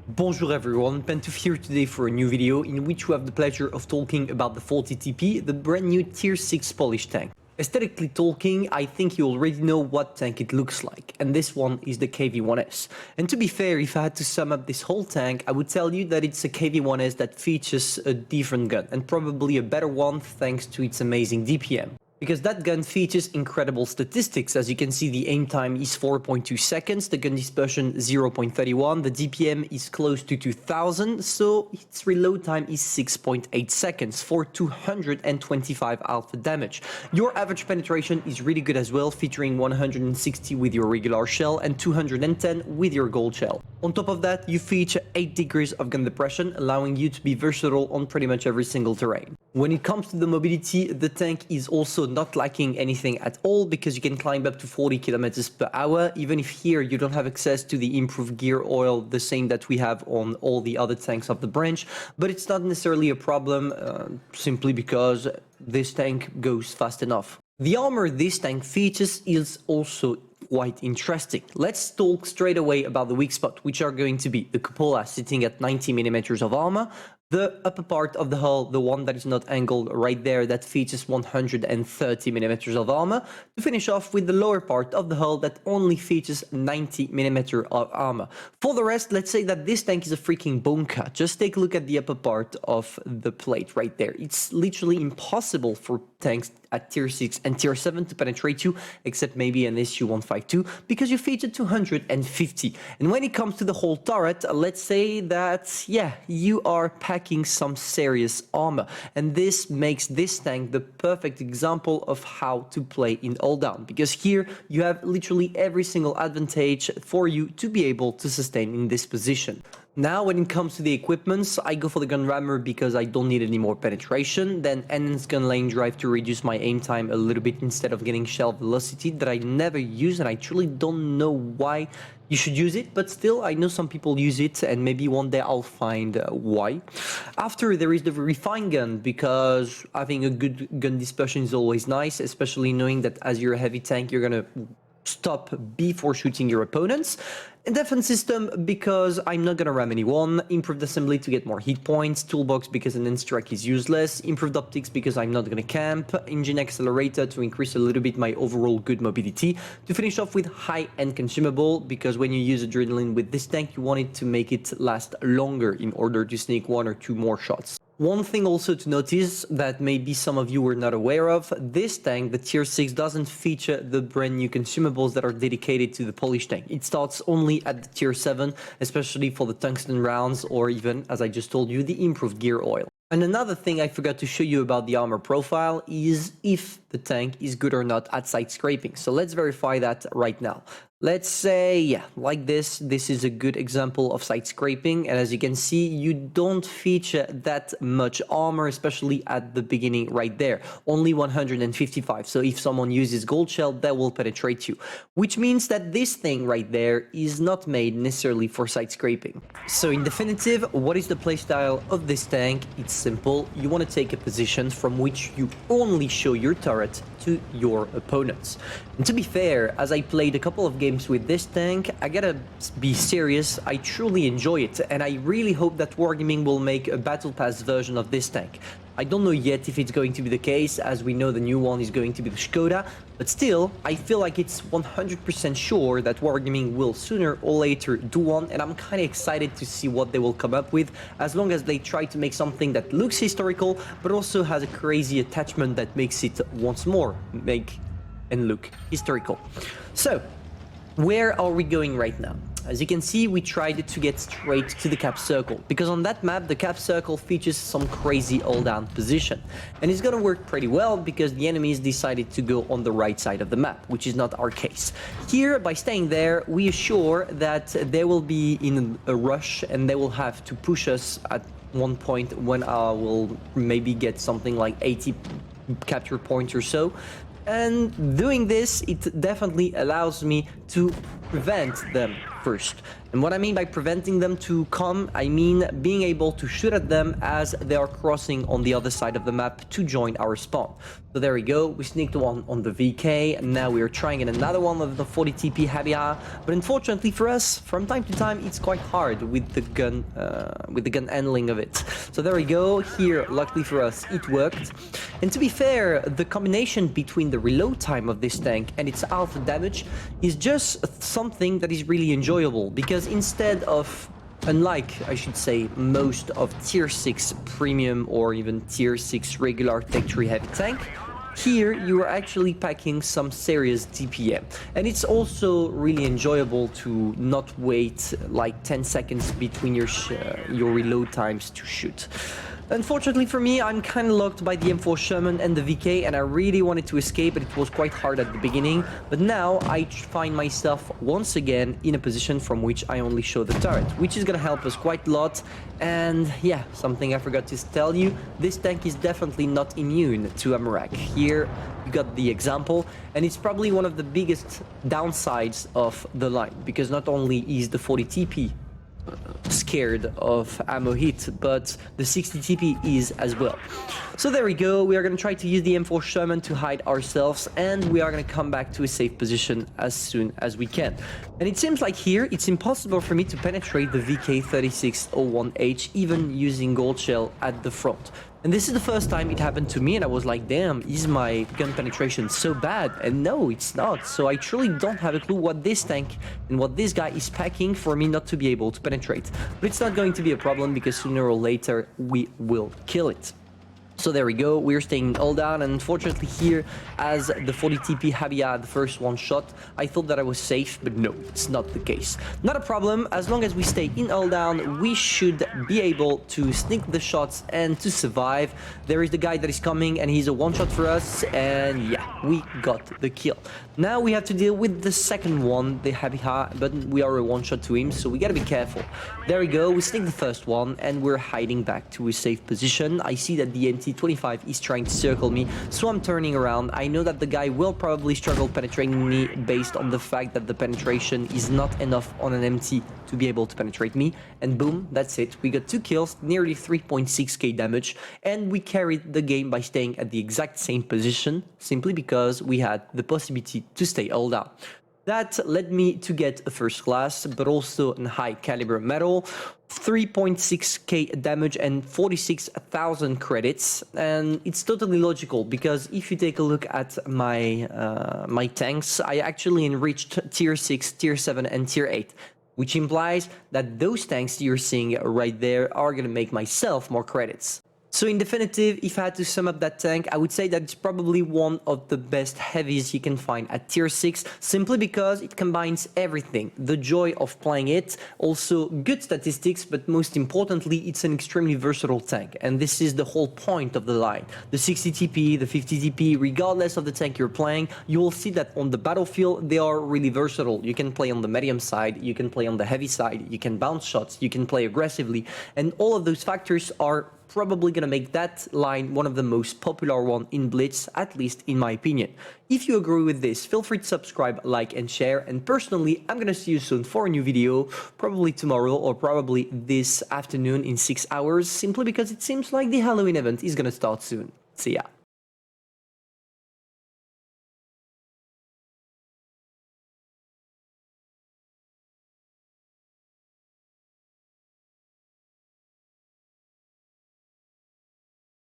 Bonjour everyone, Pantoufleee here today for a new video in which we have the pleasure of talking about the 40TP, the brand new tier 6 Polish tank. Aesthetically talking, I think you already know what tank it looks like, and this one is the KV-1S. And to be fair, if I had to sum up this whole tank, I would tell you that it's a KV-1S that features a different gun, and probably a better one thanks to its amazing DPM. Because that gun features incredible statistics. As you can see, the aim time is 4.2 seconds, the gun dispersion 0.31, the DPM is close to 2000, so its reload time is 6.8 seconds for 225 alpha damage. Your average penetration is really good as well, featuring 160 with your regular shell and 210 with your gold shell. On top of that, you feature 8 degrees of gun depression, allowing you to be versatile on pretty much every single terrain. When it comes to the mobility, the tank is also not lacking anything at all because you can climb up to 40 kilometers per hour, even if here you don't have access to the improved gear oil, the same that we have on all the other tanks of the branch. But it's not necessarily a problem, simply because this tank goes fast enough. The armor this tank features is also quite interesting. Let's talk straight away about the weak spot, which are going to be the cupola sitting at 90mm of armor, the upper part of the hull, the one that is not angled right there, that features 130mm of armor, to finish off with the lower part of the hull that only features 90mm of armor. For the rest, let's say that this tank is a freaking bone cut. Just take a look at the upper part of the plate right there. It's literally impossible for tanks at tier 6 and tier 7 to penetrate you, except maybe an SU-152, because you feature 250. And when it comes to the whole turret, let's say that, yeah, you are packing some serious armor. And this makes this tank the perfect example of how to play in all down, because here you have literally every single advantage for you to be able to sustain in this position. Now, when it comes to the equipments, I go for the gun rammer because I don't need any more penetration, then enhanced gun lane drive to reduce my aim time a little bit instead of getting shell velocity that I never use, and I truly don't know why you should use it, but still, I know some people use it, and maybe one day I'll find why. After, there is the refined gun, because having a good gun dispersion is always nice, especially knowing that as you're a heavy tank, you're gonna stop before shooting your opponents. And defense system, because I'm not gonna ram anyone. Improved assembly to get more hit points. Toolbox because an enhanced track is useless. Improved optics because I'm not gonna camp. Engine accelerator to increase a little bit my overall good mobility. To finish off with high-end consumable, because when you use adrenaline with this tank, you want it to make it last longer in order to sneak 1 or 2 more shots. One thing also to notice that maybe some of you were not aware of, this tank, the tier 6, doesn't feature the brand new consumables that are dedicated to the Polish tank. It starts only at the tier 7, especially for the tungsten rounds or even, as I just told you, the improved gear oil. And another thing I forgot to show you about the armor profile is if the tank is good or not at side scraping. So let's verify that right now. Let's say, yeah, like this is a good example of side scraping, and as you can see, you don't feature that much armor, especially at the beginning right there, only 155. So if someone uses gold shell, that will penetrate you, which means that this thing right there is not made necessarily for side scraping. So in definitive, what is the playstyle of this tank? It's simple. You want to take a position from which you only show your turret to your opponents. And to be fair, as I played a couple of games with this tank, I gotta be serious, I truly enjoy it, and I really hope that Wargaming will make a Battle Pass version of this tank. I don't know yet if it's going to be the case, as we know the new one is going to be the Skoda, but still, I feel like it's 100% sure that Wargaming will sooner or later do one, and I'm kinda excited to see what they will come up with, as long as they try to make something that looks historical, but also has a crazy attachment that makes it once more make and look historical. So, where are we going right now? As you can see, we tried to get straight to the cap circle, because on that map, the cap circle features some crazy all-down position. And it's gonna work pretty well because the enemies decided to go on the right side of the map, which is not our case. Here, by staying there, we assure that they will be in a rush and they will have to push us at one point when I will maybe get something like 80 capture points or so. And doing this, it definitely allows me to prevent them first. And what I mean by preventing them to come, I mean being able to shoot at them as they are crossing on the other side of the map to join our spawn. So there we go, we sneaked one on the VK, and now we are trying another one of the 40 TP Habia, but unfortunately for us, from time to time, it's quite hard with the gun handling of it. So there we go, here, luckily for us, it worked. And to be fair, the combination between the reload time of this tank and its alpha damage is just something that is really enjoyable, because instead of, unlike, I should say, most of tier 6 premium or even tier 6 regular tech tree heavy tank, here you are actually packing some serious DPM. And it's also really enjoyable to not wait like 10 seconds between your reload times to shoot. Unfortunately for me, I'm kind of locked by the M4 Sherman and the VK, and I really wanted to escape, but it was quite hard at the beginning. But now I find myself once again in a position from which I only show the turret, which is gonna help us quite a lot. And yeah, something I forgot to tell you, this tank is definitely not immune to Amarak. Here you got the example, and it's probably one of the biggest downsides of the line, because not only is the 40 TP scared of ammo hit, but the 60 TP is as well. So there we go, we are going to try to use the M4 Sherman to hide ourselves, and we are going to come back to a safe position as soon as we can. And it seems like here it's impossible for me to penetrate the VK3601H even using gold shell at the front. And this is the first time it happened to me, and I was like, damn, is my gun penetration so bad? And no, it's not. So I truly don't have a clue what this tank and what this guy is packing for me not to be able to penetrate. But it's not going to be a problem, because sooner or later we will kill it. So there we go, we're staying all down, and unfortunately here, as the 40 TP Habia, the first one shot, I thought that I was safe, but no, it's not the case. Not a problem, as long as we stay in all down, we should be able to sneak the shots and to survive. There is the guy that is coming, and he's a one-shot for us, and yeah, we got the kill. Now we have to deal with the second one, the Habia, but we are a one-shot to him, so we gotta be careful. There we go, we sneak the first one, and we're hiding back to a safe position. I see that the NT25 is trying to circle me, so I'm turning around. I know that the guy will probably struggle penetrating me based on the fact that the penetration is not enough on an MT to be able to penetrate me, and boom, that's it. We got 2 kills, nearly 3.6k damage, and we carried the game by staying at the exact same position, simply because we had the possibility to stay all down. That led me to get a first class, but also a high caliber medal, 3.6k damage and 46,000 credits. And it's totally logical, because if you take a look at my my tanks, I actually enriched tier 6, tier 7 and tier 8. Which implies that those tanks you're seeing right there are gonna make myself more credits. So in definitive, if I had to sum up that tank, I would say that it's probably one of the best heavies you can find at tier 6, simply because it combines everything. The joy of playing it, also good statistics, but most importantly, it's an extremely versatile tank. And this is the whole point of the line. The 60 TP, the 50 TP, regardless of the tank you're playing, you will see that on the battlefield, they are really versatile. You can play on the medium side, you can play on the heavy side, you can bounce shots, you can play aggressively, and all of those factors are probably gonna make that line one of the most popular one in Blitz, at least in my opinion. If you agree with this, feel free to subscribe, like and share, and personally, I'm gonna see you soon for a new video, probably tomorrow or probably this afternoon in 6 hours, simply because it seems like the Halloween event is gonna start soon. See ya.